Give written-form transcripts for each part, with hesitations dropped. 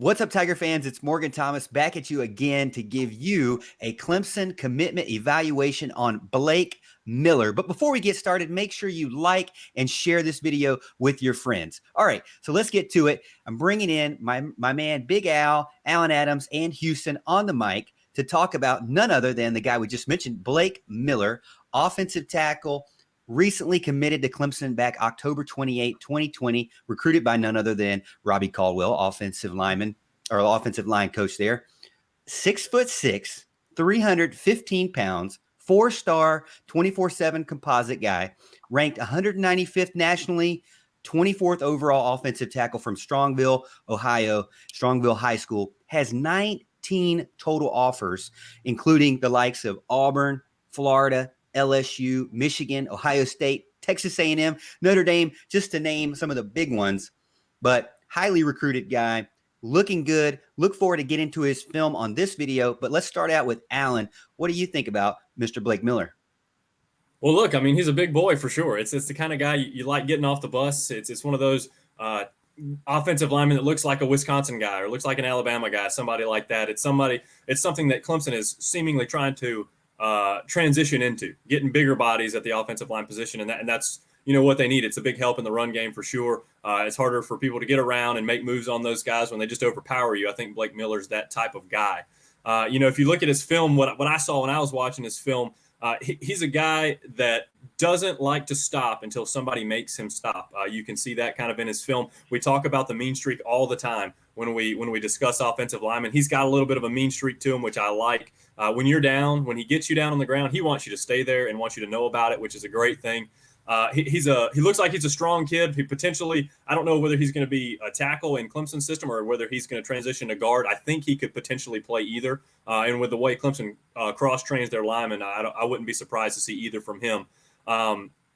What's up, Tiger fans? It's Morgan Thomas back at you again to give you a Clemson commitment evaluation on Blake Miller. But before we get started, make sure you like and share this video with your friends. All right, so let's get to it. I'm bringing in my man, Big Al, Alan Adams, and Houston on the mic to talk about none other than the guy we just mentioned, Blake Miller, offensive tackle, recently committed to Clemson back October 28, 2020, recruited by none other than Robbie Caldwell, offensive lineman or offensive line coach there. 6'6", 315 pounds, 4-star, 24/7 composite guy, ranked 195th nationally, 24th overall offensive tackle from Strongville, Ohio, Strongville High School, has 19 total offers, including the likes of Auburn, Florida, LSU, Michigan, Ohio State, Texas A&M, Notre Dame, just to name some of the big ones. But highly recruited guy, looking good. Look forward to getting into his film on this video. But let's start out with Alan. What do you think about Mr. Blake Miller? Well, look, I mean, he's a big boy for sure. It's the kind of guy you like getting off the bus. It's one of those offensive linemen that looks like a Wisconsin guy or looks like an Alabama guy, somebody like that. It's something that Clemson is seemingly trying to transition into, getting bigger bodies at the offensive line position, and that's what they need. It's a big help in the run game for sure. It's harder for people to get around and make moves on those guys when they just overpower you. I think Blake Miller's that type of guy. If you look at his film, what I saw when I was watching his film, he's a guy that doesn't like to stop until somebody makes him stop. You can see that kind of in his film. We talk about the mean streak all the time when we discuss offensive linemen. He's got a little bit of a mean streak to him, which I like. When you're down, when he gets you down on the ground, he wants you to stay there and wants you to know about it, which is a great thing. He looks like he's a strong kid. He potentially, I don't know whether he's going to be a tackle in Clemson's system or whether he's going to transition to guard. I think he could potentially play either. And with the way Clemson cross trains their linemen, I wouldn't be surprised to see either from him.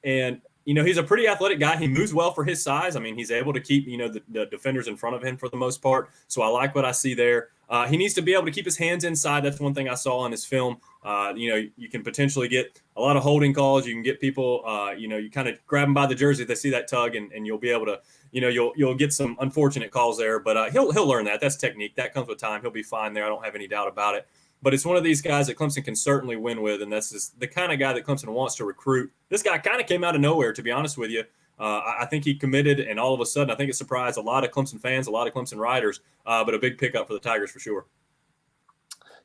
He's a pretty athletic guy. He moves well for his size. I mean, he's able to keep, the defenders in front of him for the most part. So I like what I see there. He needs to be able to keep his hands inside. That's one thing I saw in his film. You can potentially get a lot of holding calls. You can get people, you kind of grab them by the jersey. They see that tug and you'll be able to, you'll get some unfortunate calls there, but he'll learn that. That's technique. That comes with time. He'll be fine there. I don't have any doubt about it. But it's one of these guys that Clemson can certainly win with, and that's just the kind of guy that Clemson wants to recruit. This guy kind of came out of nowhere, to be honest with you. I think he committed, and all of a sudden, I think it surprised a lot of Clemson fans, a lot of Clemson riders, but a big pickup for the Tigers for sure.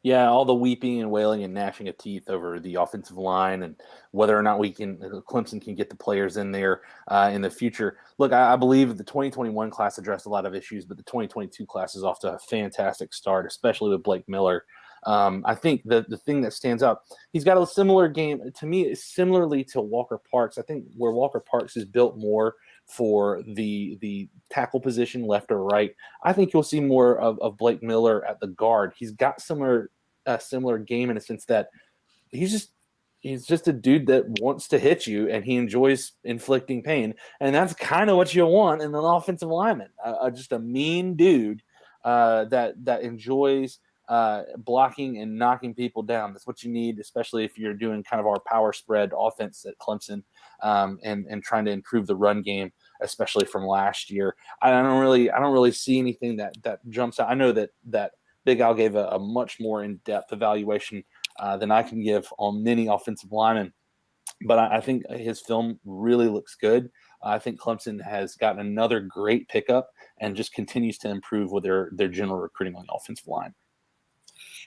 Yeah, all the weeping and wailing and gnashing of teeth over the offensive line and whether or not Clemson can get the players in there in the future. Look, I believe the 2021 class addressed a lot of issues, but the 2022 class is off to a fantastic start, especially with Blake Miller. I think the thing that stands out, he's got a similar game to me, similarly to Walker Parks. I think where Walker Parks is built more for the tackle position, left or right, I think you'll see more of Blake Miller at the guard. He's got a similar game in a sense that he's just a dude that wants to hit you and he enjoys inflicting pain, and that's kind of what you want in an offensive lineman, just a mean dude that enjoys blocking and knocking people down. That's what you need, especially if you're doing kind of our power spread offense at Clemson, and trying to improve the run game, especially from last year. I don't really see anything that jumps out. I know that Big Al gave a much more in-depth evaluation than I can give on many offensive linemen, but I think his film really looks good. I think Clemson has gotten another great pickup and just continues to improve with their general recruiting on the offensive line.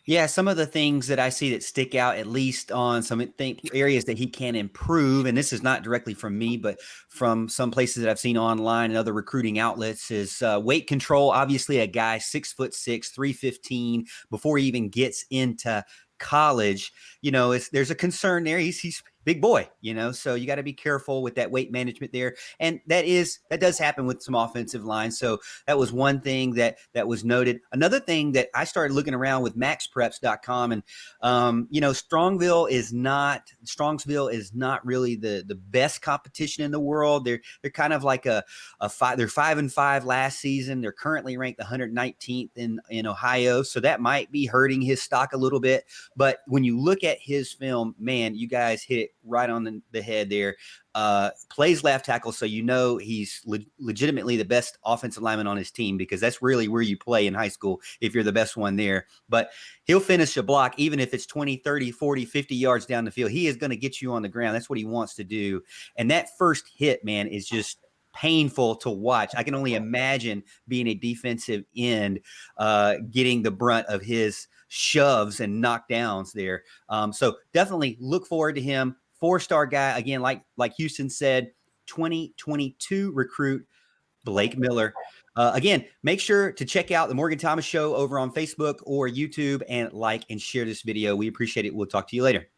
Yeah, some of the things that I see that stick out, at least on some areas that he can improve, and this is not directly from me, but from some places that I've seen online and other recruiting outlets, is weight control. Obviously, a guy 6'6", 315, before he even gets into college, there's a concern there. He's big boy, so you got to be careful with that weight management there. And that does happen with some offensive lines. So that was one thing that was noted. Another thing that I started looking around with maxpreps.com, and Strongsville is not really the best competition in the world. They're kind of like they're 5-5 last season. They're currently ranked 119th in Ohio. So that might be hurting his stock a little bit. But when you look at his film, man, you guys hit it right on the head there. Plays left tackle, so you know he's legitimately the best offensive lineman on his team, because that's really where you play in high school if you're the best one there. But he'll finish a block even if it's 20, 30, 40, 50 yards down the field. He is going to get you on the ground. That's what he wants to do. And that first hit, man, is just painful to watch. I can only imagine being a defensive end, getting the brunt of his shoves and knockdowns there. So definitely look forward to him. 4-star guy, again, like Houston said, 2022 recruit Blake Miller. Again, make sure to check out the Morgan Thomas Show over on Facebook or YouTube, and like and share this video. We appreciate it. We'll talk to you later.